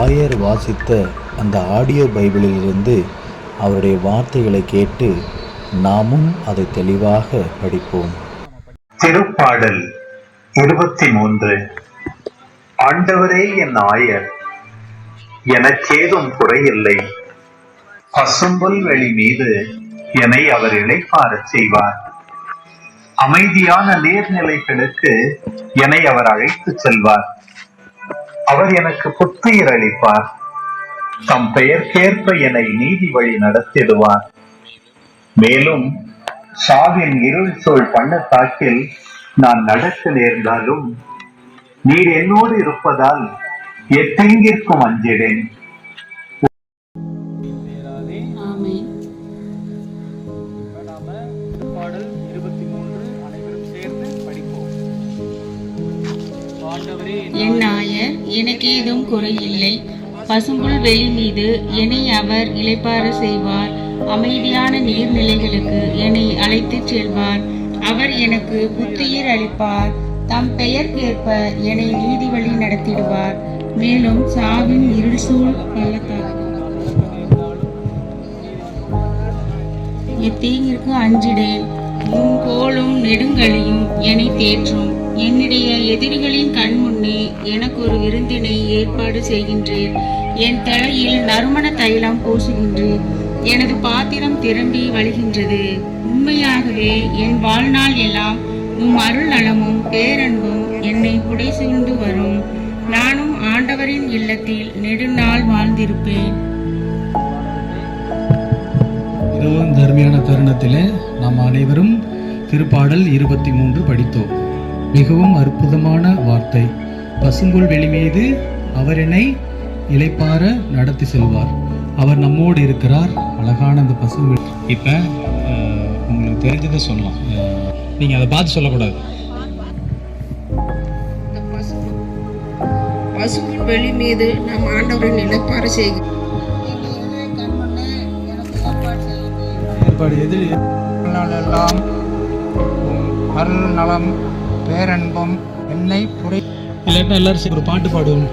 ஆயர் வாசித்த அந்த ஆடியோ பைபிளிலிருந்து அவருடைய வார்த்தைகளை கேட்டு நாமும் அதை தெளிவாக படிப்போம். திருப்பாடல் 23. ஆண்டவரே என் ஆயர், எனக்கேதும் குறையில்லை. பசும்புல் வெளி மீது என்னை அவர் இளைப்பாறச் செய்வார். அமைதியான நீர்நிலைகளுக்கு என்னை அவர் அழைத்து செல்வார். அவர் எனக்கு புத்துயிர் அளிப்பார். தம் பெயர்க்கேற்ப என்னை நீதி வழி நடத்திடுவார். மேலும் சாவின் இருள் சூழ் பள்ளத்தாக்கில் நான் நடக்க நேர்ந்தாலும் நீர் என்னோடு இருப்பதால் எத்தெங்கிற்கும் அஞ்சிடேன். என் ஆயர், எனக்கேதும் குறையில்லை. பசும்புல் வெளி மீது என்னை அவர் இளைப்பாற செய்வார். அமைதியான நீர்நிலைகளுக்கு என்னை அழைத்துச் செல்வார். அவர் எனக்கு புத்துயிர் அளிப்பார். தம் பெயர்க்கேற்ப என்னை நீதி வழி நடத்திடுவார். மேலும் சாவின் இருள் சூழ் எத்தீங்கிற்கு அஞ்சிடேன். உன் கோலும் நெடுங்கலியும் என்னை தேற்றும். என்னுடைய எதிரிகளின் கண் முன்னே எனக்கு ஒரு விருந்தினை ஏற்பாடு செய்கின்றேன். என் தலையில் நறுமண தைலம் பூசுகின்றேன். எனது பாத்திரம் திரம்பி வழிகின்றது. உண்மையாகவே என் வாழ்நாள் எல்லாம் உம் அருள் நலமும் பேரன்பும் என்னை புடை சூழ்ந்து வரும். நானும் ஆண்டவரின் இல்லத்தில் நெடுநாள் வாழ்ந்திருப்பேன். இதுவும் தர்மியான தருணத்திலே நாம் அனைவரும் திருப்பாடல் 23 படித்தோம். மிகவும் அற்புதமான வார்த்தை. பசும்புல் வெளி மீது அவர் என்னை இளைப்பாற நடத்தி செல்வார். அவர் நம்மோடு இருக்கிறார். அழகான அந்த பசும்புல். இப்போ உங்களுக்கு தெரிஞ்சதை சொல்லலாம், நீங்கள் அதை பார்த்து சொல்லக்கூடாது. பசும்புல் வெளி மீது நம் ஆண்டவரின் இளைப்பாற செய்கிறோம். ஏற்பாடு எது எல்லாம் அருள் நலம் பேரன்பும் என்னை புரை. இல்லாட்டா எல்லாரும் ஒரு பாட்டு பாடுவோம்.